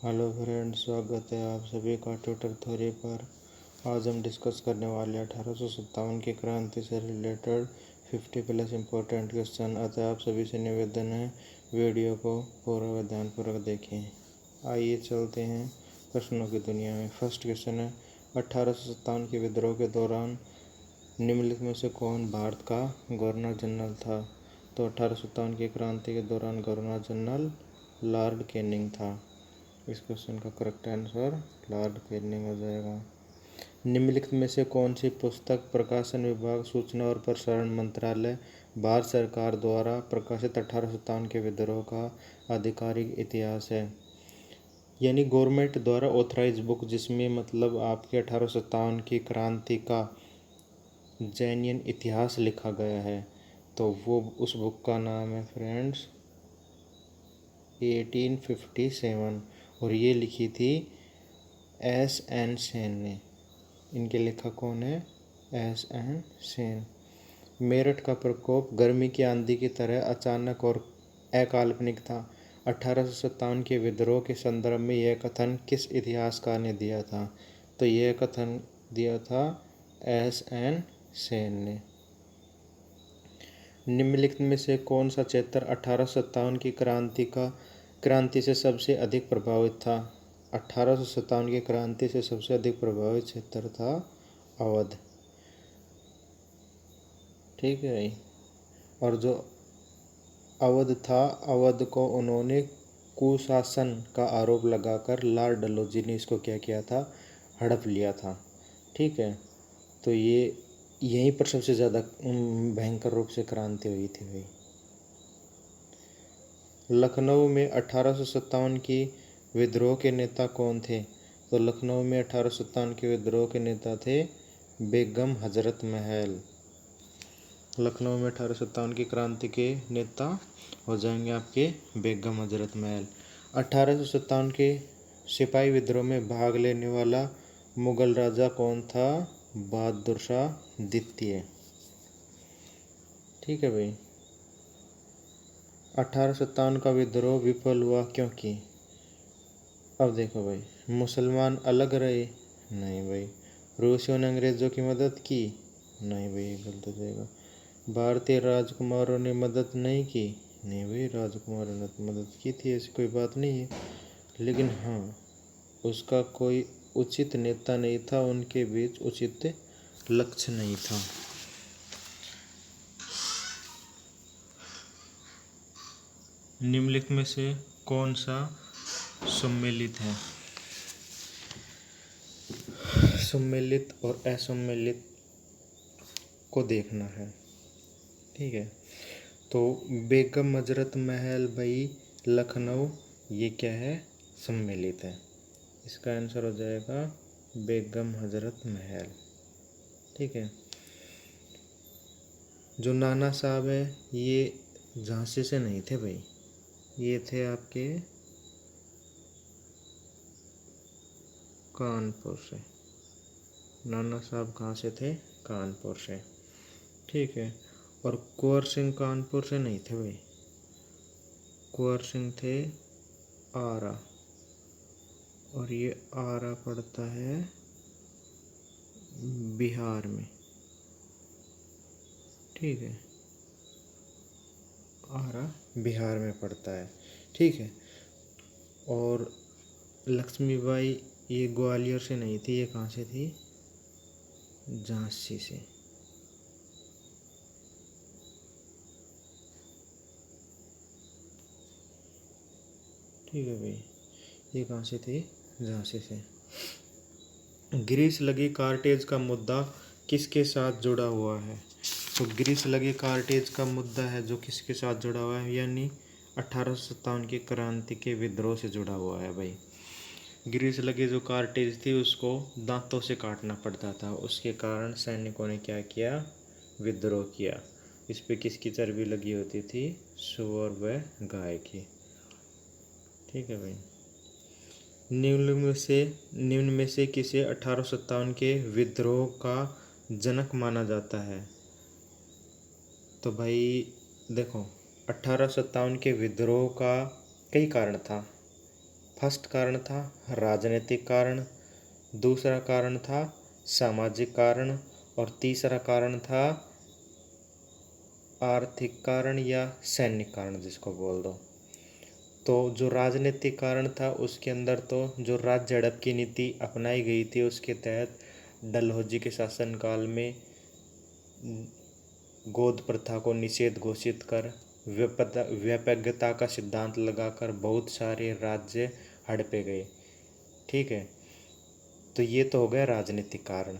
Hello friends, स्वागत है आप सभी का ट्विटर थ्योरी पर। आज हम डिस्कस करने वाले 1857 की क्रांति से रिलेटेड 50+ इम्पोर्टेंट क्वेश्चन। अतः आप सभी से निवेदन है वीडियो को पूरा व ध्यानपूर्वक देखें। आइए चलते हैं प्रश्नों की दुनिया में। फर्स्ट क्वेश्चन है, 1857 के विद्रोह के दौरान निम्नलिखित में से कौन भारत का गवर्नर जनरल था? तो 1857 की क्रांति के दौरान गवर्नर जनरल लॉर्ड कैनिंग था। इस क्वेश्चन का करेक्ट आंसर लॉर्ड कैनिंग हो जाएगा। निम्नलिखित में से कौन सी पुस्तक प्रकाशन विभाग, सूचना और प्रसारण मंत्रालय, भारत सरकार द्वारा प्रकाशित 1857 के विद्रोह का आधिकारिक इतिहास है? यानी गवर्नमेंट द्वारा ऑथराइज बुक, जिसमें मतलब आपके 1857 की क्रांति का जेन्युइन इतिहास लिखा गया है, तो वो उस बुक का नाम है फ्रेंड्स 1857, और ये लिखी थी S.N. सेन ने। इनके लेखक कौन है? S.N. सेन। मेरठ का प्रकोप गर्मी की आंधी की तरह अचानक और अकाल्पनिक था। 1857 के विद्रोह के संदर्भ में यह कथन किस इतिहासकार ने दिया था? तो यह कथन दिया था S.N. सेन ने। निम्नलिखित में से कौन सा क्षेत्र 1857 की क्रांति से सबसे अधिक प्रभावित था? 1857 की क्रांति से सबसे अधिक प्रभावित क्षेत्र था अवध। ठीक है भाई। और जो अवध था, अवध को उन्होंने कुशासन का आरोप लगाकर लॉर्ड डलहौजी ने इसको क्या किया था? हड़प लिया था। ठीक है, तो ये यहीं पर सबसे ज़्यादा भयंकर रूप से क्रांति हुई थी भाई। लखनऊ में 1857 की विद्रोह के नेता कौन थे? तो लखनऊ में 1857 के विद्रोह के नेता थे बेगम हजरत महल। लखनऊ में 1857 की क्रांति के नेता हो जाएंगे आपके बेगम हजरत महल। 1857 के सिपाही विद्रोह में भाग लेने वाला मुगल राजा कौन था? बहादुर शाह द्वितीय। ठीक है भाई। 1857 का विद्रोह विफल हुआ क्योंकि? अब देखो भाई, मुसलमान अलग रहे? नहीं भाई। रूसियों ने अंग्रेज़ों की मदद की? नहीं भाई, गलत हो जाएगा। भारतीय राजकुमारों ने मदद नहीं की? नहीं भाई, राजकुमारों ने मदद की थी, ऐसी कोई बात नहीं है। लेकिन हाँ, उसका कोई उचित नेता नहीं था, उनके बीच उचित लक्ष्य नहीं था। निम्नलिखित में से कौन सा सम्मिलित है? सम्मिलित और असम्मिलित को देखना है। ठीक है, तो बेगम हजरत महल भाई लखनऊ, ये क्या है? सम्मिलित है। इसका आंसर हो जाएगा बेगम हजरत महल। ठीक है। जो नाना साहब है, ये झांसी से नहीं थे भाई, ये थे आपके कानपुर से। नाना साहब कहाँ से थे? कानपुर से। ठीक है। और कुंवर सिंह कानपुर से नहीं थे भाई, कुंवर सिंह थे आरा, और ये आरा पड़ता है बिहार में। ठीक है, आरा बिहार में पड़ता है। ठीक है। और लक्ष्मीबाई ये ग्वालियर से नहीं थी, ये कहाँ से थी? झांसी से। ठीक है भाई, ये कहाँ से थे? झांसी से। ग्रीस लगी कार्टेज का मुद्दा किसके साथ जुड़ा हुआ है? तो ग्रीस लगी कार्टेज का मुद्दा है जो किसके साथ जुड़ा हुआ है? यानी 1857 की क्रांति के विद्रोह से जुड़ा हुआ है भाई। ग्रीस लगी जो कार्टेज थी उसको दांतों से काटना पड़ता था, उसके कारण सैनिकों ने क्या किया? विद्रोह किया। इस पे किसकी चर्बी लगी होती थी? सूअर व गाय की। ठीक है भाई। निम्न में से किसे 1857 के विद्रोह का जनक माना जाता है? तो भाई देखो, 1857 के विद्रोह का कई कारण था। फर्स्ट कारण था राजनीतिक कारण, दूसरा कारण था सामाजिक कारण और तीसरा कारण था आर्थिक कारण या सैनिक कारण जिसको बोल दो। तो जो राजनीतिक कारण था उसके अंदर तो जो राज्य झड़प की नीति अपनाई गई थी उसके तहत डलहौजी के शासनकाल में गोद प्रथा को निषेध घोषित कर व्यापकता का सिद्धांत लगाकर बहुत सारे राज्य हड़पे गए। ठीक है, तो ये तो हो गया राजनीतिक कारण।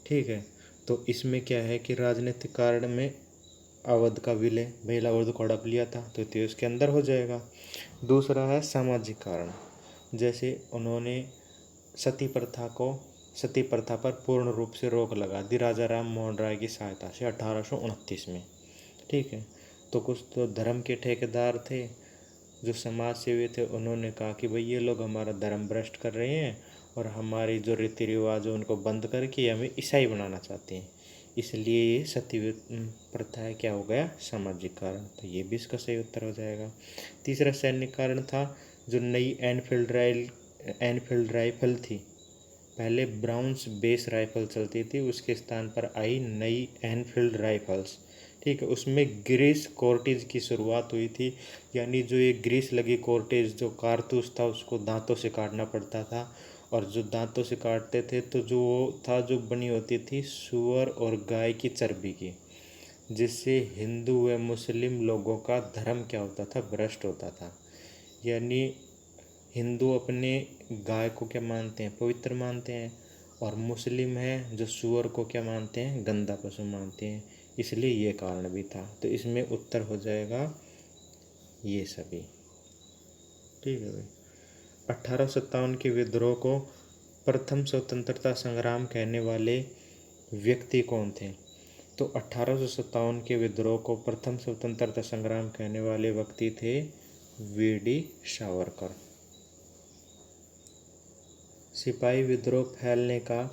ठीक है, तो इसमें क्या है कि राजनीतिक कारण में अवध का विलय, पहला अवध को हड़प लिया था तो उसके अंदर हो जाएगा। दूसरा है सामाजिक कारण, जैसे उन्होंने सती प्रथा पर पूर्ण रूप से रोक लगा दी राजा राम मोहन राय की सहायता से 1829 में। ठीक है, तो कुछ तो धर्म के ठेकेदार थे जो समाज सेवी थे, उन्होंने कहा कि भाई ये लोग हमारा धर्म भ्रष्ट कर रहे हैं और हमारी जो रीति रिवाज है उनको बंद करके हमें ईसाई बनाना चाहते हैं, इसलिए ये सती प्रथा है क्या हो गया सामाजिक कारण। तो ये भी इसका सही उत्तर हो जाएगा। तीसरा सैनिक कारण था जो नई एनफील्ड राइफल थी, पहले ब्राउन्स बेस राइफल चलती थी, उसके स्थान पर आई नई एनफील्ड राइफल्स। ठीक है, उसमें ग्रीस कॉर्टेज की शुरुआत हुई थी, यानी जो ये ग्रीस लगी कॉर्टेज जो कारतूस था उसको दांतों से काटना पड़ता था, और जो दांतों से काटते थे तो जो था जो बनी होती थी सूअर और गाय की चर्बी की, जिससे हिंदू व मुस्लिम लोगों का धर्म क्या होता था भ्रष्ट होता था। यानी हिंदू अपने गाय को क्या मानते हैं पवित्र मानते हैं, और मुस्लिम है जो सूअर को क्या मानते हैं गंदा पशु मानते हैं, इसलिए ये कारण भी था। तो इसमें उत्तर हो जाएगा ये सभी। ठीक है भाई। 1857 के विद्रोह को प्रथम स्वतंत्रता संग्राम कहने वाले व्यक्ति कौन थे? तो 1857 के विद्रोह को प्रथम स्वतंत्रता संग्राम कहने वाले व्यक्ति थे वीडी सावरकर। सिपाही विद्रोह फैलने का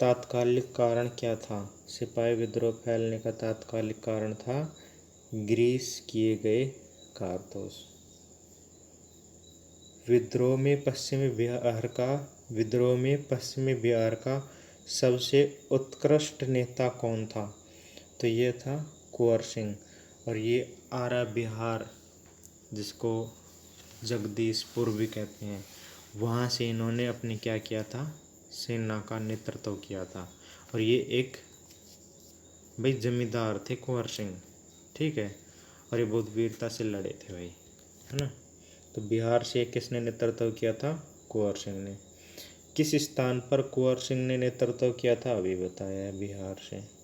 तात्कालिक कारण क्या था? सिपाही विद्रोह फैलने का तात्कालिक कारण था ग्रीस किए गए कारतूस। विद्रोह में पश्चिमी बिहार का सबसे उत्कृष्ट नेता कौन था? तो ये था कुंवर सिंह, और ये आरा बिहार जिसको जगदीशपुर भी कहते हैं, वहाँ से इन्होंने अपनी क्या किया था सेना का नेतृत्व किया था, और ये एक भाई जमींदार थे कुंवर सिंह। ठीक है, और ये बहुत वीरता से लड़े थे भाई, है ना। तो बिहार से किसने नेतृत्व किया था? कुंवर सिंह ने। किस स्थान पर कुंवर सिंह ने नेतृत्व किया था अभी बताया है बिहार से।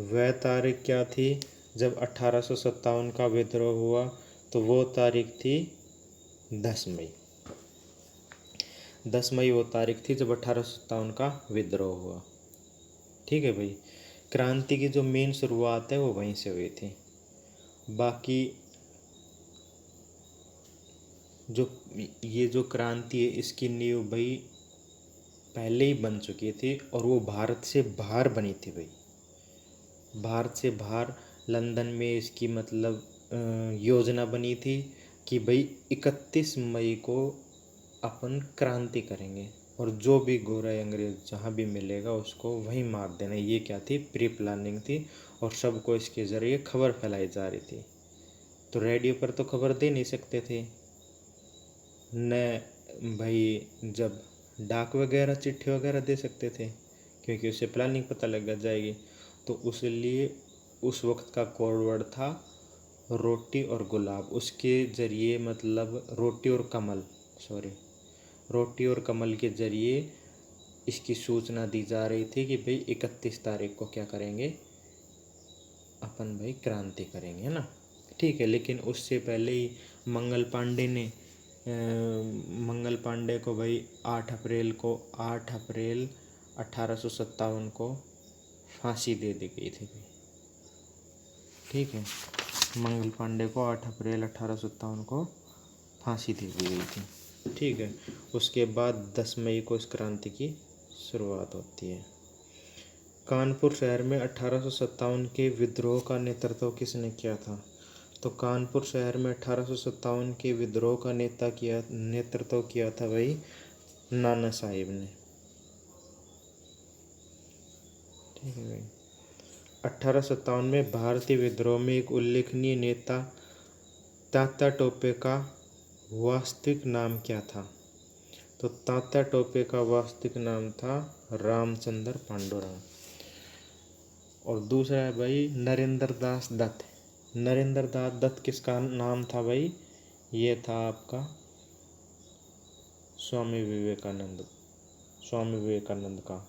वह तारीख क्या थी जब 1857 का विद्रोह हुआ? तो वो तारीख थी 10 मई। 10 मई वो तारीख थी जब 1857 का विद्रोह हुआ। ठीक है भाई, क्रांति की जो मेन शुरुआत है वो वहीं से हुई थी। बाकी जो क्रांति है इसकी नींव भाई पहले ही बन चुकी थी, और वो भारत से बाहर बनी थी भाई। भारत से बाहर लंदन में इसकी मतलब योजना बनी थी कि भाई 31 मई को अपन क्रांति करेंगे, और जो भी गोरा अंग्रेज जहाँ भी मिलेगा उसको वहीं मार देना। ये क्या थी प्री प्लानिंग थी, और सबको इसके ज़रिए खबर फैलाई जा रही थी। तो रेडियो पर तो खबर दे नहीं सकते थे न भाई, जब डाक वगैरह चिट्ठी वगैरह दे सकते थे क्योंकि उससे प्लानिंग पता लग जाएगी। तो उसलिए उस वक्त का कोड वर्ड था रोटी और गुलाब। उसके ज़रिए मतलब रोटी और कमल के ज़रिए इसकी सूचना दी जा रही थी कि भाई 31 तारीख को क्या करेंगे अपन भाई क्रांति करेंगे, है ना। ठीक है, लेकिन उससे पहले ही मंगल पांडे को भाई 8 अप्रैल 1857 को फांसी दे दी गई थी भाई। ठीक है, मंगल पांडे को 8 अप्रैल 1857 को फांसी दे दी गई थी। ठीक है, उसके बाद 10 मई को इस क्रांति की शुरुआत होती है। कानपुर शहर में 1857 के विद्रोह का नेतृत्व किसने किया था? तो कानपुर शहर में 1857 के विद्रोह का नेतृत्व किया था भाई नाना साहिब ने। ठीक है भाई। 1857 में भारतीय विद्रोह में एक उल्लेखनीय नेता तात्या टोपे का वास्तविक नाम क्या था? तो तात्या टोपे का वास्तविक नाम था रामचंद्र पांडुरंग। और दूसरा है भाई नरेंद्र दास दत्त। नरेंद्र दास दत्त किसका नाम था भाई? ये था आपका स्वामी विवेकानंद का।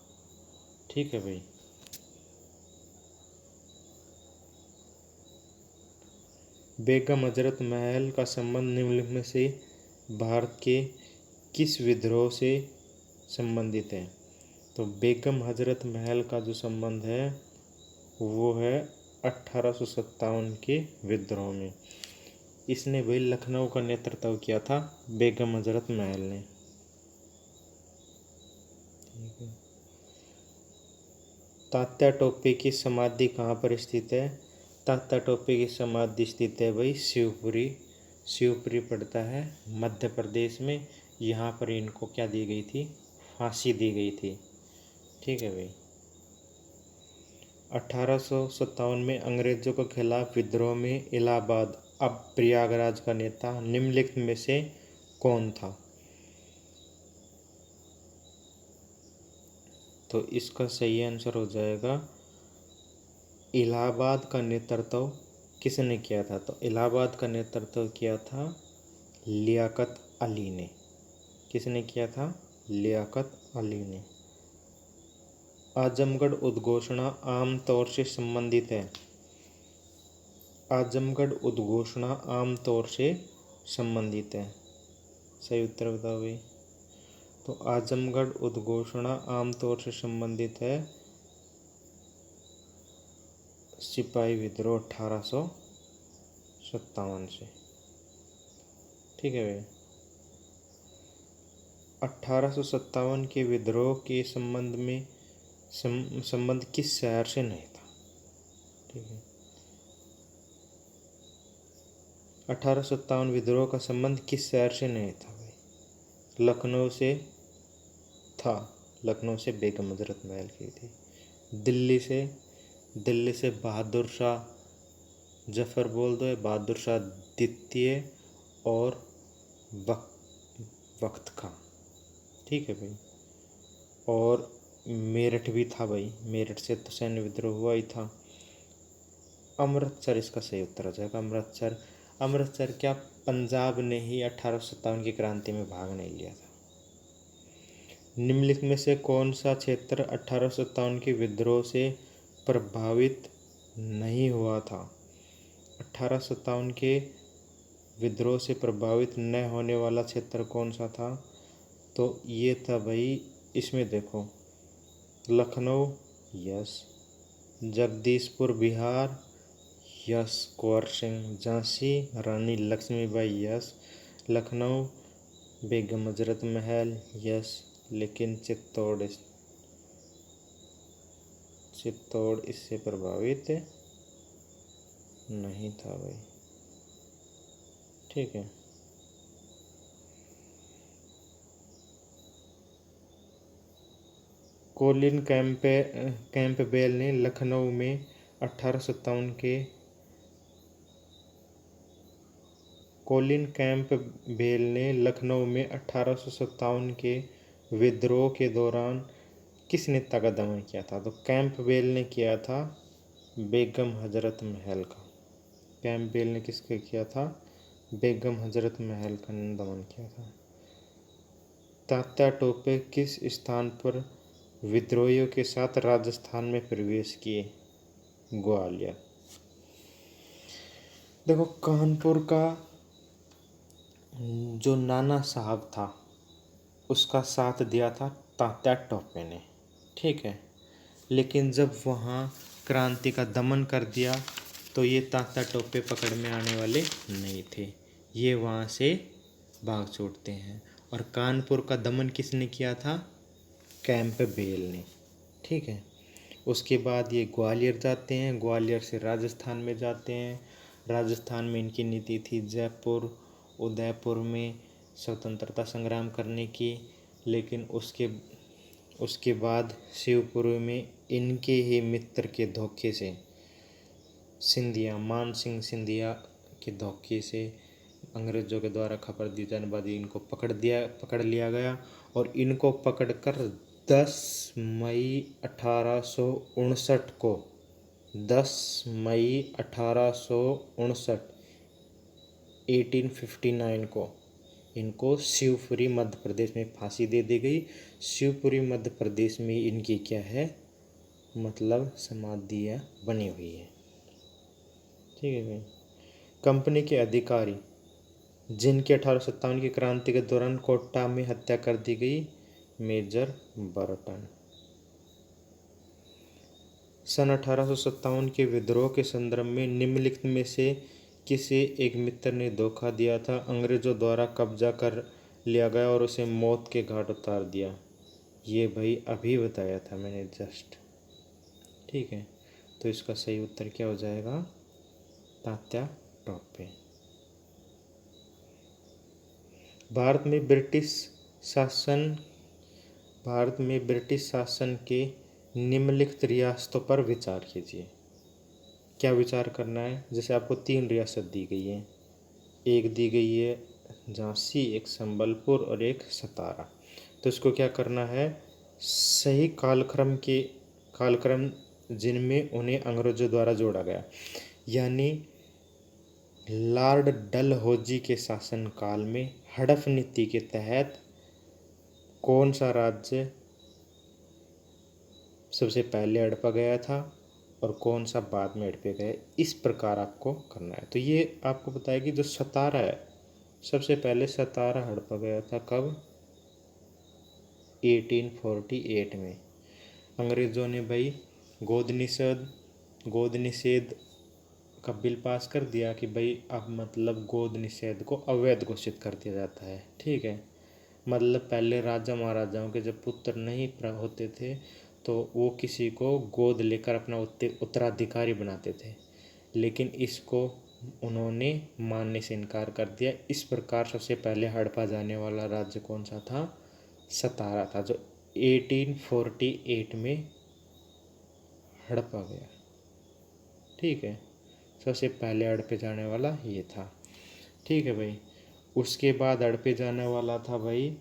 ठीक है भाई। बेगम हजरत महल का संबंध निम्नलिखित में से भारत के किस विद्रोह से संबंधित है? तो बेगम हजरत महल का जो संबंध है वो है 1857 के विद्रोह में। इसने भाई लखनऊ का नेतृत्व किया था बेगम हजरत महल ने। तात्या टोपे की समाधि कहाँ पर स्थित है? तात्या टोपे की समाधि स्थित है भाई शिवपुरी। शिवपुरी पड़ता है मध्य प्रदेश में। यहाँ पर इनको क्या दी गई थी? फांसी दी गई थी। ठीक है भाई। 1857 में अंग्रेजों के खिलाफ विद्रोह में इलाहाबाद अब प्रयागराज का नेता निम्नलिखित में से कौन था? तो इसका सही आंसर हो जाएगा इलाहाबाद का नेतृत्व किसने किया था? तो इलाहाबाद का नेतृत्व किया था लियाकत अली ने। किसने किया था? लियाकत अली ने। आजमगढ़ उद्घोषणा आम तौर से संबंधित है। आजमगढ़ उद्घोषणा आम तौर से संबंधित है। सही उत्तर बताओ भाई। तो आजमगढ़ उद्घोषणा आम तौर से संबंधित है सिपाही विद्रोह 1857 से। ठीक है भाई। 1857 के विद्रोह के संबंध किस शहर से नहीं था? ठीक है। 1857 विद्रोह का संबंध किस शहर से नहीं था भाई? लखनऊ से था। लखनऊ से बेगम हजरत महल की थी। दिल्ली से बहादुर शाह जफर बोल दो, बहादुर शाह द्वितीय और वक्त खां। ठीक है भाई। और मेरठ भी था भाई। मेरठ से तो सैन्य विद्रोह हुआ ही था। अमृतसर इसका सही उत्तर हो जाएगा। अमृतसर क्या पंजाब ने ही 1857 की क्रांति में भाग नहीं लिया था? निम्नलिखित में से कौन सा क्षेत्र 1857 के विद्रोह से प्रभावित नहीं हुआ था? 1857 के विद्रोह से प्रभावित न होने वाला क्षेत्र कौन सा था? तो ये था भाई, इसमें देखो, लखनऊ यस, जगदीशपुर बिहार यस, कुंवर सिंह झांसी, रानी लक्ष्मीबाई यस, लखनऊ, बेगम हजरत महल यस, लेकिन चित्तौड़ इससे प्रभावित नहीं था भाई। ठीक है। कोलिन कैंपबेल ने लखनऊ में 1857 के कोलिन कैंपबेल ने लखनऊ में 1857 के विद्रोह के दौरान किस नेता का दमन किया था? तो कैंपबेल ने किया था बेगम हजरत महल का। कैंपबेल ने किसके किया था? बेगम हजरत महल का दमन किया था। तात्या टोपे किस स्थान पर विद्रोहियों के साथ राजस्थान में प्रवेश किए? ग्वालियर। देखो, कानपुर का जो नाना साहब था उसका साथ दिया था तात्या टोपे ने। ठीक है। लेकिन जब वहाँ क्रांति का दमन कर दिया तो ये तात्या टोपे पकड़ में आने वाले नहीं थे। ये वहाँ से भाग छूटते हैं। और कानपुर का दमन किसने किया था? कैंपबेल ने। ठीक है। उसके बाद ये ग्वालियर जाते हैं। ग्वालियर से राजस्थान में जाते हैं। राजस्थान में इनकी नीति थी जयपुर उदयपुर में स्वतंत्रता संग्राम करने की, लेकिन उसके बाद शिवपुरी में इनके ही मित्र के धोखे से सिंधिया मान सिंह सिंधिया के धोखे से अंग्रेज़ों के द्वारा खबर दी जाने बाद इनको पकड़ लिया गया और इनको पकड़कर 10 मई 1859 को 10 मई 1859 को इनको शिवपुरी मध्य प्रदेश में फांसी दे दी गई। शिवपुरी मध्य प्रदेश में इनकी क्या है मतलब समाधियाँ बनी हुई है। ठीक है भाई। कंपनी के अधिकारी जिनकी 1857 की क्रांति के दौरान कोटा में हत्या कर दी गई, मेजर बर्टन। सन 1857 के विद्रोह के संदर्भ में निम्नलिखित में से किसी एक मित्र ने धोखा दिया था। अंग्रेजों द्वारा कब्जा कर लिया गया और उसे मौत के घाट उतार दिया। ये भाई अभी बताया था मैंने जस्ट। ठीक है, तो इसका सही उत्तर क्या हो जाएगा? तात्या टोपे। भारत में ब्रिटिश शासन के निम्नलिखित रियासतों पर विचार कीजिए। क्या विचार करना है? जैसे आपको 3 रियासत दी गई है, एक दी गई है झांसी, एक संबलपुर और एक सतारा। तो इसको क्या करना है? सही कालक्रम जिनमें उन्हें अंग्रेजों द्वारा जोड़ा गया, यानी लॉर्ड डलहौजी के शासनकाल में हड़प नीति के तहत कौन सा राज्य सबसे पहले हड़पा गया था और कौन सा बाद में हड़पे गए, इस प्रकार आपको करना है। तो ये आपको बताया कि जो सतारा है, सबसे पहले सतारा हड़पा गया था कब? 1848 में। अंग्रेज़ों ने भाई गोद निषेध का बिल पास कर दिया कि भाई अब मतलब गोद निषेध को अवैध घोषित कर दिया जाता है। ठीक है, मतलब पहले राजा महाराजाओं के जब पुत्र नहीं होते थे तो वो किसी को गोद लेकर अपना उत्तराधिकारी बनाते थे, लेकिन इसको उन्होंने मानने से इनकार कर दिया। इस प्रकार सबसे पहले हड़पा जाने वाला राज्य कौन सा था? सतारा था, जो 1848 में हड़पा गया। ठीक है, सबसे पहले हड़पे जाने वाला ये था। ठीक है भाई। उसके बाद हड़पे जाने वाला था भाई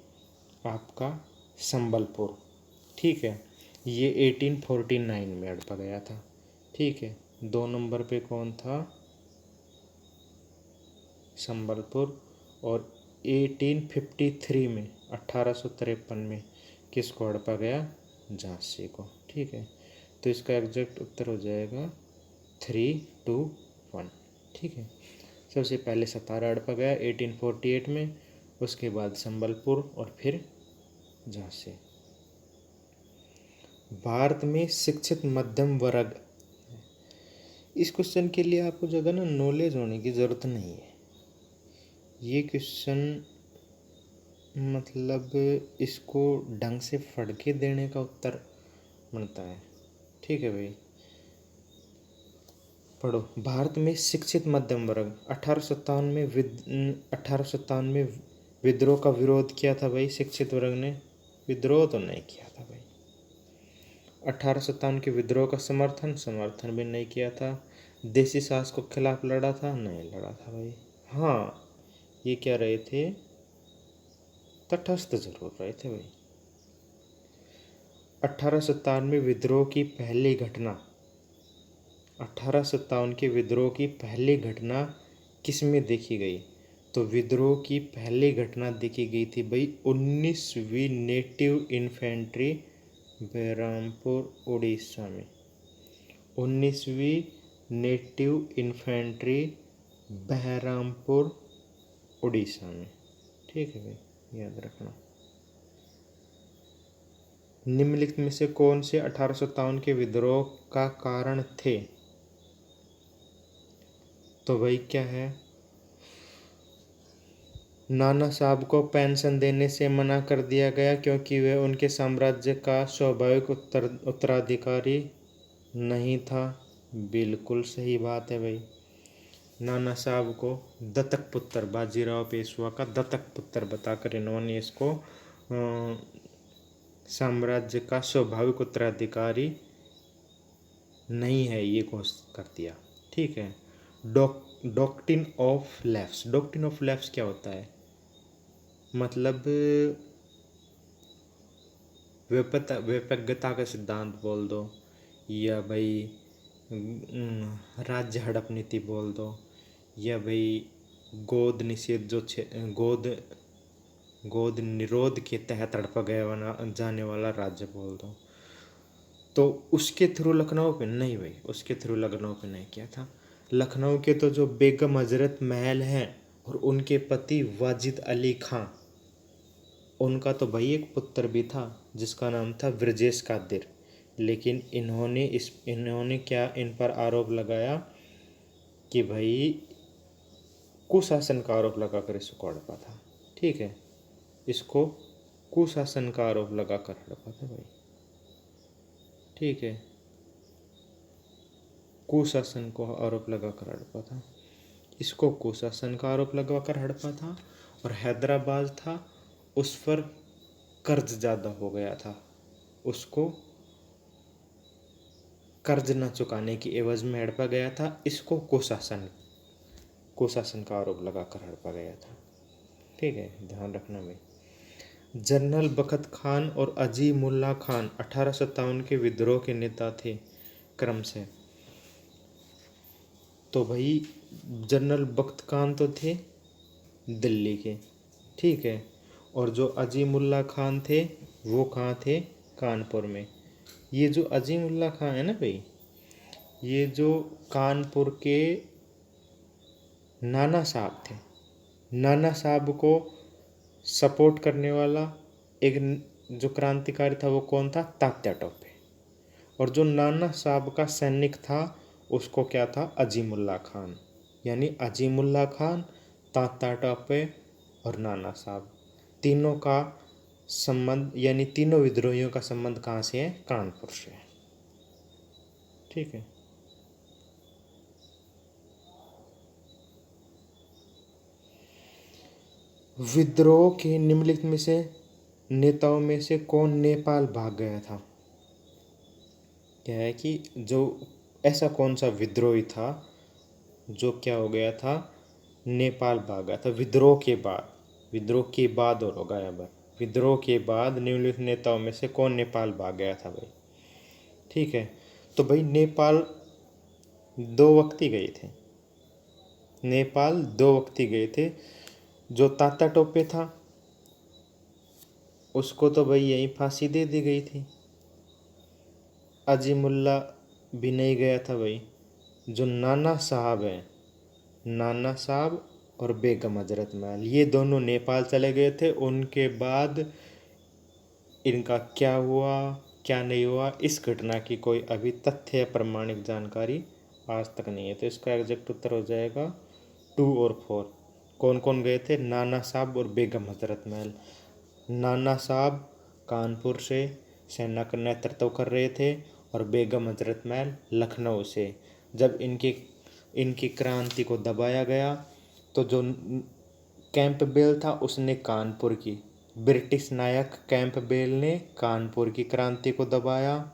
आपका संबलपुर। ठीक है, ये 1849 में हड़पा गया था। ठीक है, 2 नंबर पे कौन था? संबलपुर। और 1853 में 1853 में किसको हड़पा गया? झांसी को। ठीक है, तो इसका एग्जैक्ट उत्तर हो जाएगा 3, 2, 1। ठीक है, सबसे पहले सतारा हड़पा गया 1848 में, उसके बाद संबलपुर और फिर झांसी। भारत में शिक्षित मध्यम वर्ग, इस क्वेश्चन के लिए आपको ज़्यादा ना नॉलेज होने की ज़रूरत नहीं है। ये क्वेश्चन मतलब इसको ढंग से पढ़ के देने का उत्तर बनता है। ठीक है भाई, पढ़ो। भारत में शिक्षित मध्यम वर्ग 1857 में विद्रोह का विरोध किया था भाई। शिक्षित वर्ग ने विद्रोह तो नहीं किया था भाई। 1857 के विद्रोह का समर्थन भी नहीं किया था। देसी शासक के खिलाफ लड़ा था? नहीं लड़ा था भाई। हाँ, ये क्या रहे थे? तटस्थ जरूर रहे थे भाई। 1857 में विद्रोह की पहली घटना 1857 के विद्रोह की पहली घटना किस में देखी गई? तो विद्रोह की पहली घटना देखी गई थी भाई 19वीं नेटिव इन्फेंट्री बहरामपुर उड़ीसा में। 19वीं नेटिव इन्फेंट्री बहरामपुर उड़ीसा में। ठीक है भाई, याद रखना। निम्नलिखित में से कौन से 1857 के विद्रोह का कारण थे? तो भाई क्या है? नाना साहब को पेंशन देने से मना कर दिया गया क्योंकि वह उनके साम्राज्य का स्वाभाविक उत्तराधिकारी नहीं था। बिल्कुल सही बात है भाई। नाना साहब को दत्तक पुत्र, बाजीराव पेशवा का दत्तक पुत्र बताकर इन्होंने इसको साम्राज्य का स्वाभाविक उत्तराधिकारी नहीं है ये घोषित कर दिया। ठीक है। Doctrine of left, doctrine of left क्या होता है? मतलब व्यापकता का सिद्धांत बोल दो, या भाई राज्य हड़प नीति बोल दो, या भाई गोद निषेध जो गोद निरोध के तहत हड़पा गया जाने वाला राज्य बोल दो। तो उसके थ्रू लखनऊ पे नहीं भाई, उसके थ्रू लखनऊ पे नहीं किया था। लखनऊ के तो जो बेगम हजरत महल हैं और उनके पति वाजिद अली खां, उनका तो भाई एक पुत्र भी था जिसका नाम था ब्रजेश कादिर। लेकिन इन्होंने क्या इन पर आरोप लगाया कि भाई कुशासन का आरोप लगाकर इसको हड़पा था। ठीक है, इसको कुशासन का आरोप लगाकर हड़पा था भाई। ठीक है, कुशासन को आरोप लगाकर हड़पा था, इसको कुशासन का आरोप लगाकर हड़पा था। और हैदराबाद था, उस पर कर्ज ज़्यादा हो गया था, उसको कर्ज न चुकाने की एवज में हड़पा गया था। इसको कुशासन का आरोप लगाकर हड़पा गया था। ठीक है, ध्यान रखना भाई। जनरल बखत खान और अजीमुल्ला खान 1857 के विद्रोह के नेता थे क्रम से। तो भाई जनरल बख्त खान तो थे दिल्ली के, ठीक है, और जो अजीमुल्ला खान थे वो कहाँ थे? कानपुर में। ये जो अजीमुल्ला खान है ना भाई, ये जो कानपुर के नाना साहब थे, नाना साहब को सपोर्ट करने वाला एक जो क्रांतिकारी था वो कौन था? तात्या टोपे। और जो नाना साहब का सैनिक था उसको क्या था? अजीमुल्ला खान। यानी अजीमुल्ला खान, तात्या टोपे और नाना साहब, तीनों का संबंध, यानी तीनों विद्रोहियों का संबंध कहाँ से है? कानपुर से है। ठीक है, विद्रोह के निम्नलिखित में से नेताओं में से कौन नेपाल भाग गया था? क्या है कि जो ऐसा कौन सा विद्रोही था जो क्या हो गया था? नेपाल भाग गया था विद्रोह के बाद। विद्रोह के बाद और होगा यहाँ पर, विद्रोह के बाद निम्नलिखित नेताओं में से कौन नेपाल भाग गया था भाई? ठीक है, तो भाई नेपाल दो वक्त ही गए थे, नेपाल दो वक्त ही गए थे। जो तात्या टोपे था उसको तो भाई यहीं फांसी दे दी गई थी। अजीमुल्ला भी नहीं गया था भाई। जो नाना साहब हैं, नाना साहब और बेगम हजरत महल, ये दोनों नेपाल चले गए थे। उनके बाद इनका क्या हुआ क्या नहीं हुआ, इस घटना की कोई अभी तथ्य या प्रमाणिक जानकारी आज तक नहीं है। तो इसका एग्जैक्ट उत्तर हो जाएगा 2 और 4। कौन कौन गए थे? नाना साहब और बेगम हजरत महल। नाना साहब कानपुर से सेना का नेतृत्व कर रहे थे और बेगम हजरत महल लखनऊ से। जब इनकी क्रांति को दबाया गया तो जो कैंपबेल था उसने कानपुर की, ब्रिटिश नायक कैंपबेल ने कानपुर की क्रांति को दबाया।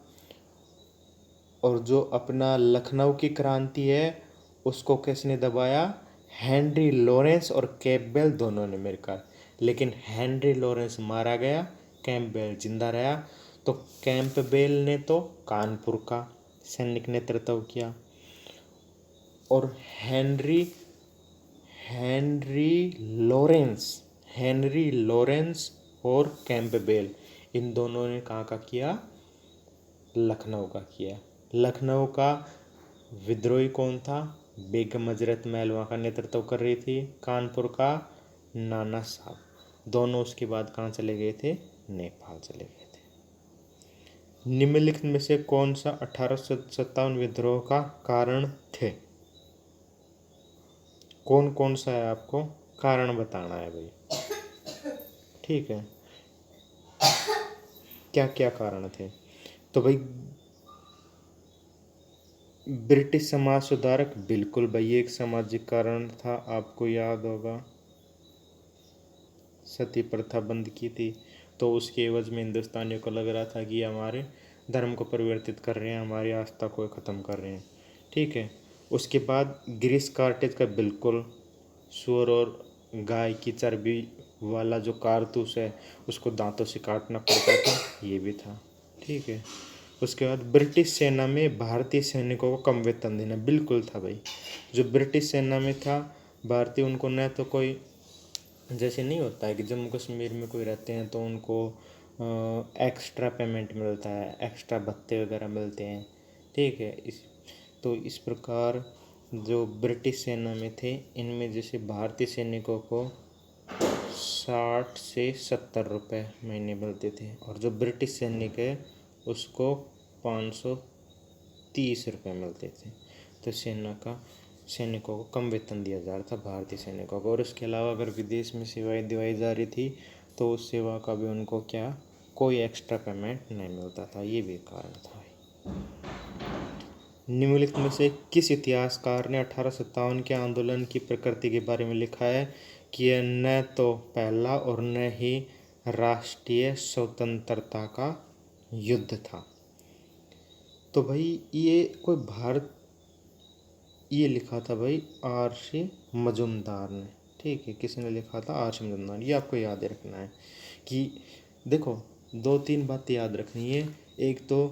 और जो अपना लखनऊ की क्रांति है उसको किसने दबाया? हेनरी लॉरेंस और कैंपबेल दोनों ने मिलकर। लेकिन हेनरी लॉरेंस मारा गया, कैंपबेल जिंदा रहा। तो कैंपबेल ने तो कानपुर का सैनिक नेतृत्व किया और हेनरी लॉरेंस और कैंपबेल, इन दोनों ने कहाँ का किया? लखनऊ का किया। लखनऊ का विद्रोही कौन था? बेगम हजरत महल वहाँ का नेतृत्व कर रही थी। कानपुर का नाना साहब। दोनों उसके बाद कहाँ चले गए थे? नेपाल चले गए थे। निम्नलिखित में से कौन सा 1857 विद्रोह का कारण थे? कौन कौन सा है आपको कारण बताना है भाई। ठीक है, क्या क्या कारण थे? तो भाई ब्रिटिश समाज सुधारक, बिल्कुल भाई एक सामाजिक कारण था, आपको याद होगा सती प्रथा बंद की थी, तो उसके एवज में हिंदुस्तानियों को लग रहा था कि ये हमारे धर्म को परिवर्तित कर रहे हैं, हमारी आस्था को ख़त्म कर रहे हैं। ठीक है। उसके बाद ग्रीस कार्टेज का, बिल्कुल सूअर और गाय की चर्बी वाला जो कारतूस है उसको दांतों से काटना पड़ता था, ये भी था। ठीक है। उसके बाद ब्रिटिश सेना में भारतीय सैनिकों को कम वेतन देना, बिल्कुल था भाई। जो ब्रिटिश सेना में था भारतीय, उनको न तो कोई, जैसे नहीं होता है कि जम्मू कश्मीर में कोई रहते हैं तो उनको एक्स्ट्रा पेमेंट मिलता है, एक्स्ट्रा भत्ते वगैरह मिलते हैं। ठीक है। इस प्रकार जो ब्रिटिश सेना में थे इनमें जैसे भारतीय सैनिकों को 60 से 70 रुपये महीने मिलते थे, और जो ब्रिटिश सैनिक है उसको 530 रुपये मिलते थे। तो सैनिकों को कम वेतन दिया जा रहा था भारतीय सैनिकों को। और इसके अलावा अगर विदेश में सेवाएं दिवाई जा रही थी तो उस सेवा का भी उनको क्या, कोई एक्स्ट्रा पेमेंट नहीं मिलता था, ये भी कारण था। निम्नलिखित में से किस इतिहासकार ने 1857 के आंदोलन की प्रकृति के बारे में लिखा है कि यह न तो पहला और न ही राष्ट्रीय स्वतंत्रता का युद्ध था? तो भाई ये कोई भारत, ये लिखा था भाई आर.सी. मजूमदार ने। ठीक है। किसने लिखा था? आर.सी. मजूमदार। ये आपको याद रखना है कि देखो, 2-3 बातें याद रखनी है। एक तो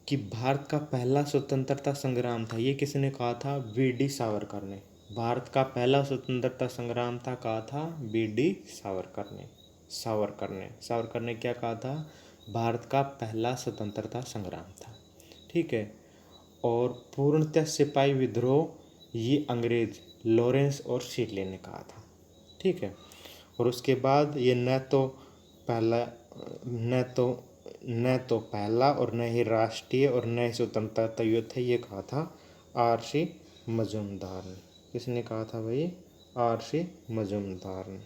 कि भारत का पहला स्वतंत्रता संग्राम था, ये किसने कहा था? वी.डी. सावरकर ने। भारत का पहला स्वतंत्रता संग्राम था, कहा था वी.डी. सावरकर ने क्या कहा था? भारत का पहला स्वतंत्रता संग्राम था। ठीक है। और पूर्णतः सिपाही विद्रोह ये अंग्रेज लॉरेंस और शिरले ने कहा था। ठीक है। और उसके बाद ये न तो पहला और न ही राष्ट्रीय और न ही स्वतंत्रता युद्ध है, ये कहा था आर.सी. मजूमदार ने। किसने कहा था भाई? आर.सी. मजूमदार ने।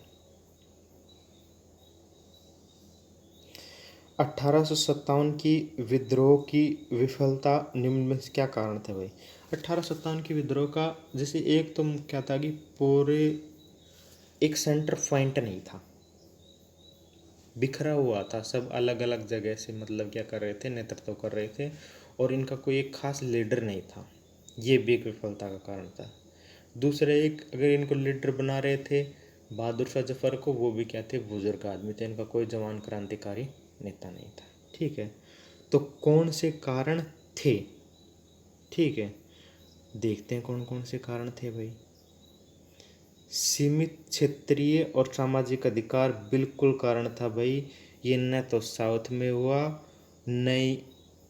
1857 की विद्रोह की विफलता निम्न में से क्या कारण थे भाई? 1857 की विद्रोह का जैसे एक तो क्या था कि पूरे एक सेंटर पॉइंट नहीं था, बिखरा हुआ था, सब अलग अलग जगह से मतलब क्या कर रहे थे, नेतृत्व कर रहे थे, और इनका कोई एक खास लीडर नहीं था, ये भी एक विफलता का कारण था। दूसरा, एक अगर इनको लीडर बना रहे थे बहादुर शाह जफर को, वो भी क्या थे? बुजुर्ग आदमी थे, इनका कोई जवान क्रांतिकारी नेता नहीं था। ठीक है। तो कौन से कारण थे? ठीक है, देखते हैं कौन कौन से कारण थे भाई। सीमित क्षेत्रीय और सामाजिक अधिकार, बिल्कुल कारण था भाई। ये न तो साउथ में हुआ, न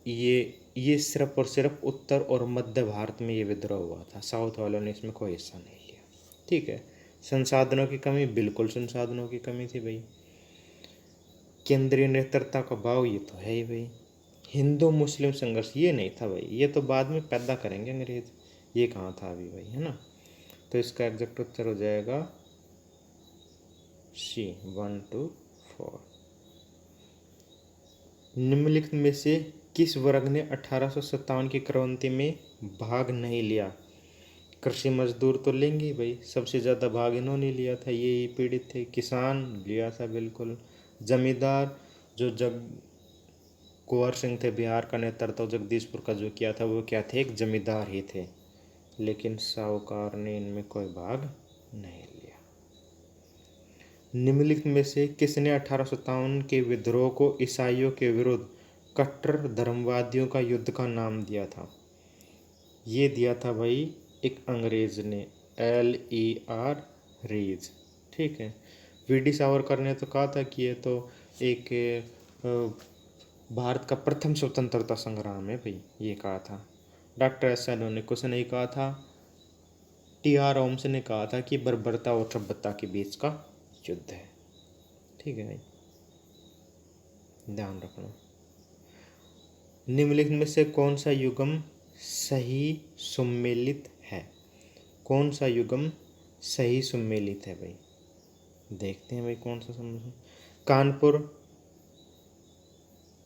ये सिर्फ और सिर्फ उत्तर और मध्य भारत में ये विद्रोह हुआ था, साउथ वालों ने इसमें कोई हिस्सा नहीं लिया। ठीक है। संसाधनों की कमी, बिल्कुल संसाधनों की कमी थी भाई। केंद्रीय नेतृत्व का अभाव, ये तो है ही भाई। हिंदू मुस्लिम संघर्ष, ये नहीं था भाई, ये तो बाद में पैदा करेंगे अंग्रेज, ये कहाँ था अभी भाई, है ना। तो इसका एग्जैक्ट उत्तर हो जाएगा सी, 1, 2, 4। निम्नलिखित में से किस वर्ग ने 1857 की क्रांति में भाग नहीं लिया? कृषि मजदूर तो लेंगे भाई, सबसे ज़्यादा भाग इन्होंने लिया था, ये ही पीड़ित थे। किसान लिया था बिल्कुल। जमींदार, जो कुंवर सिंह थे, बिहार का नेतृत्व जगदीशपुर का जो किया था, वो क्या थे? एक जमींदार ही थे। लेकिन साहूकार ने इनमें कोई भाग नहीं लिया। निम्नलिखित में से किसने 1857 के विद्रोह को ईसाइयों के विरुद्ध कट्टर धर्मवादियों का युद्ध का नाम दिया था? ये दिया था भाई एक अंग्रेज ने, L.E.R. रीज। ठीक है। वी.डी. सावरकर ने तो कहा था कि ये तो एक भारत का प्रथम स्वतंत्रता संग्राम है भाई, ये कहा था। Doctor SN. ने कुछ नहीं कहा था। T.R. होम्स ने कहा था कि बर्बरता और सभ्यता के बीच का युद्ध है। ठीक है भाई, ध्यान रखना। निम्नलिखित में से कौन सा युग्म सही सुमेलित है? कौन सा युग्म सही सुमेलित है भाई? देखते हैं भाई कौन सा सम्मेलन।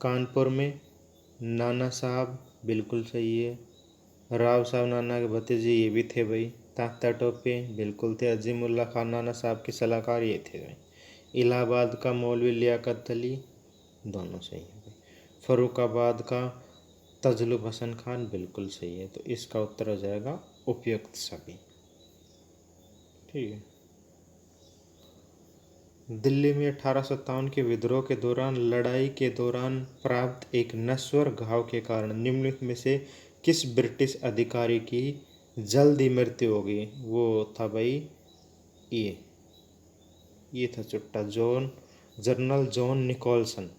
कानपुर में नाना साहब, बिल्कुल सही है। राव साहब नाना के भतीजे ये भी थे भाई। तात्या टोपे बिल्कुल थे। अजीमुल्ला खान नाना साहब के सलाहकार ये थे भाई। इलाहाबाद का मौलवी लियाकत अली, दोनों सही है भाई। फरुखाबाद का तजलुब हसन खान बिल्कुल सही है। तो इसका उत्तर हो जाएगा उपयुक्त सभी। ठीक है। दिल्ली में 1857 के विद्रोह के दौरान लड़ाई के दौरान प्राप्त एक नश्वर घाव के कारण निम्नलिखित में से किस ब्रिटिश अधिकारी की जल्दी मृत्यु हो गई? वो था भाई ये था चुट्टा general John Nicholson.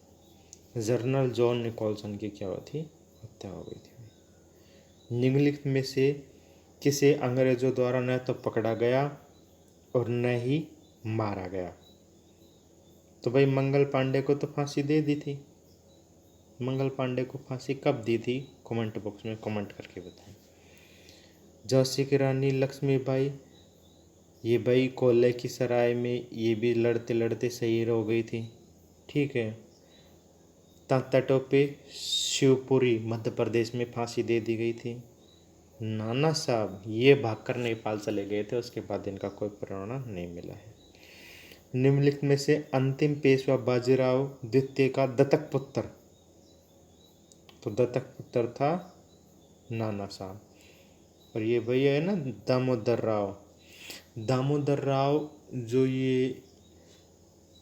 General John Nicholson की क्या हुई थी? हत्या हो गई थी। निम्नलिखित में से किसे अंग्रेजों द्वारा न तो पकड़ा गया और न ही मारा गया? तो भाई मंगल पांडे को तो फांसी दे दी थी। मंगल पांडे को फांसी कब दी थी? कमेंट बॉक्स में कमेंट करके बताएं। झांसी की रानी लक्ष्मीबाई, ये भाई कोल्ले की सराय में ये भी लड़ते लड़ते शहीद हो गई थी। ठीक है। तात्या टोपे शिवपुरी मध्य प्रदेश में फांसी दे दी गई थी। नाना साहब ये भागकर नेपाल चले गए थे, उसके बाद इनका कोई परिणाम नहीं मिला है। निम्नलिखित में से अंतिम पेशवा बाजीराव द्वितीय का दत्तक पुत्र, तो दत्तक पुत्र था नाना साहब। और ये भैया है ना दामोदर राव जो ये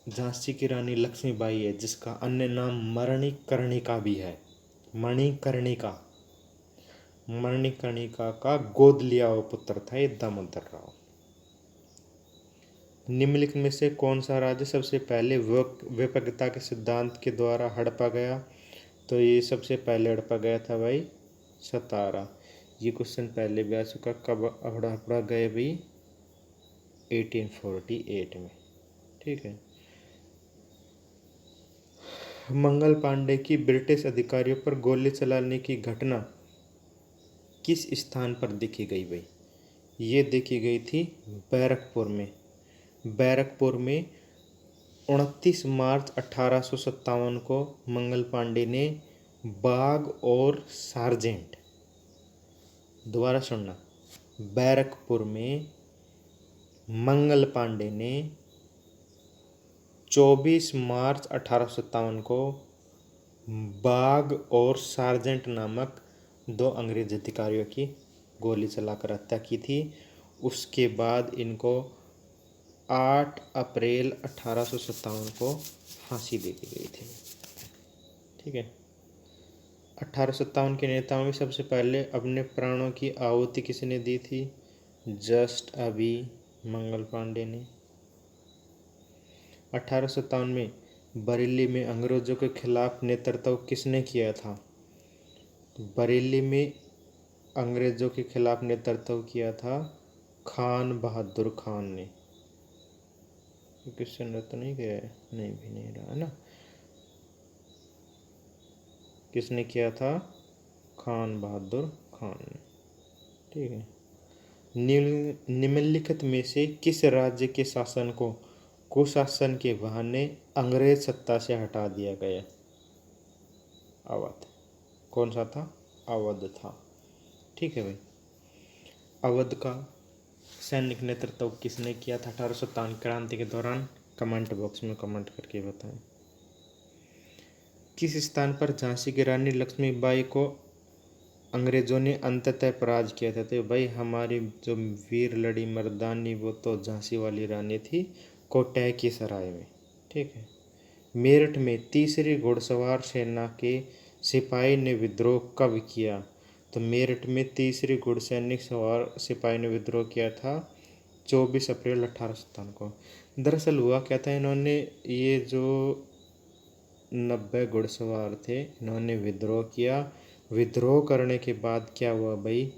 झांसी की रानी लक्ष्मीबाई है, जिसका अन्य नाम मणिकर्णिका भी है। मणिकर्णिका का गोद लिया हुआ पुत्र था ये दामोदर राव। निम्नलिखित में से कौन सा राज्य सबसे पहले विपक्षता के सिद्धांत के द्वारा हड़पा गया? तो ये सबसे पहले हड़पा गया था भाई सतारा। ये क्वेश्चन पहले भी आ चुका। कब हड़पा गए भाई? 1848 में। ठीक है। मंगल पांडे की ब्रिटिश अधिकारियों पर गोली चलाने की घटना किस स्थान पर देखी गई भाई? ये देखी गई थी बैरकपुर में 29 मार्च 1857 को मंगल पांडे ने बाग और सार्जेंट, दोबारा सुनना, बैरकपुर में मंगल पांडे ने 24 मार्च 1857 को बाग और सार्जेंट नामक 2 अंग्रेज अधिकारियों की गोली चलाकर हत्या की थी। उसके बाद इनको 8 अप्रैल 1857 को फांसी दे दी गई थी। ठीक है। 1857 के नेताओं में सबसे पहले अपने प्राणों की आहुति किसने दी थी? जस्ट अभी मंगल पांडे ने। 1857 में बरेली में अंग्रेजों के खिलाफ नेतृत्व किसने किया था? बरेली में अंग्रेजों के खिलाफ नेतृत्व किया था खान बहादुर खान ने। क्वेश्चन तो नहीं गया है? नहीं भी नहीं रहा है ना। किसने किया था? खान बहादुर खान ने। ठीक है। निम्नलिखित में से किस राज्य के शासन को कुशासन के बहाने अंग्रेज सत्ता से हटा दिया गया? अवध। कौन सा था? अवध था। ठीक है भाई। अवध का सैनिक नेतृत्व किसने किया था 1857 क्रांति के दौरान? कमेंट बॉक्स में कमेंट करके बताएं। किस स्थान पर झांसी की रानी लक्ष्मीबाई को अंग्रेजों ने अंततः पराज किया था? तो भाई हमारी जो वीर लड़ी मर्दानी वो तो झांसी वाली रानी थी, कोटह की सराय में। ठीक है। मेरठ में तीसरी घुड़सवार सेना के सिपाही ने विद्रोह कब किया? तो मेरठ में तीसरी घुड़सैनिक सवार सिपाही ने विद्रोह किया था 24 अप्रैल 1857 को। दरअसल हुआ क्या था, इन्होंने ये जो 90 घुड़सवार थे इन्होंने विद्रोह किया। विद्रोह करने के बाद क्या हुआ भाई,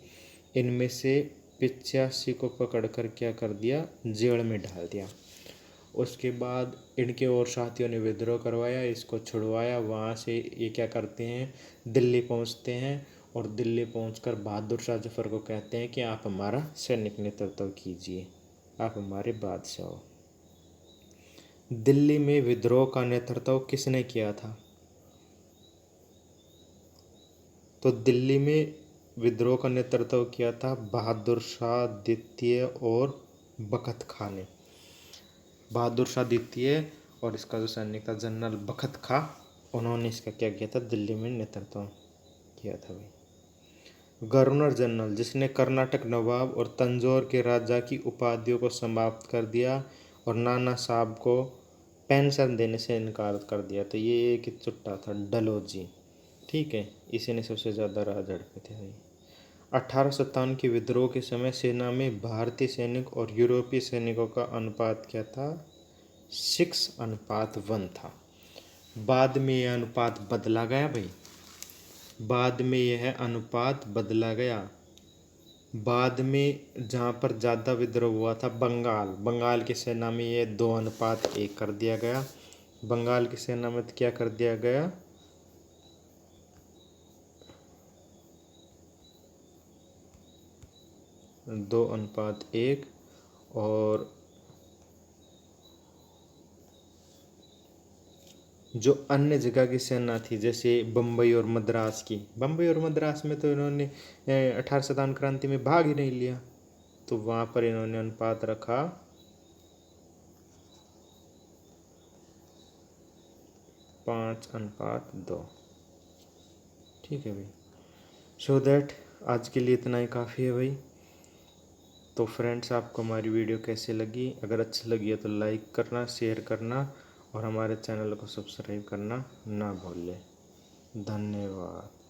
इनमें से 85 को पकड़कर क्या कर दिया? जेल में डाल दिया। उसके बाद इनके और साथियों ने विद्रोह करवाया, इसको छुड़वाया। वहाँ से ये क्या करते हैं? दिल्ली पहुँचते हैं और दिल्ली पहुँचकर बहादुर शाह जफर को कहते हैं कि आप हमारा सैनिक नेतृत्व कीजिए, आप हमारे बादशाह हो। दिल्ली में विद्रोह का नेतृत्व किसने किया था? तो दिल्ली में विद्रोह का नेतृत्व किया था बहादुर शाह द्वितीय और बखत खां ने। बहादुर शाह द्वितीय और इसका जो सैनिक था जनरल बखत खां, उन्होंने इसका क्या किया था, दिल्ली में नेतृत्व किया था भाई। गवर्नर जनरल, जिसने कर्नाटक नवाब और तंजौर के राजा की उपाधियों को समाप्त कर दिया और नाना साहब को पेंशन देने से इनकार कर दिया, तो ये एक चुट्टा था डलहौजी, ठीक है, इसी ने सबसे ज़्यादा राज झड़पे थे भाई। 1857 के विद्रोह के समय सेना में भारतीय सैनिक और यूरोपीय सैनिकों का अनुपात क्या था, 6:1 था। बाद में यह अनुपात बदला गया भाई, बाद में यह अनुपात बदला गया। बाद में जहाँ पर ज़्यादा विद्रोह हुआ था बंगाल की सेना में यह 2:1 कर दिया गया। बंगाल की सेना में क्या कर दिया गया, 2:1। और जो अन्य जगह की सेना थी जैसे बम्बई और मद्रास में तो इन्होंने 1857 क्रांति में भाग ही नहीं लिया, तो वहाँ पर इन्होंने अनुपात रखा 5:2। ठीक है भाई, सो दैट आज के लिए इतना ही काफ़ी है भाई। तो फ्रेंड्स, आपको हमारी वीडियो कैसी लगी? अगर अच्छी लगी है तो लाइक करना, शेयर करना और हमारे चैनल को सब्सक्राइब करना ना भूलें। धन्यवाद।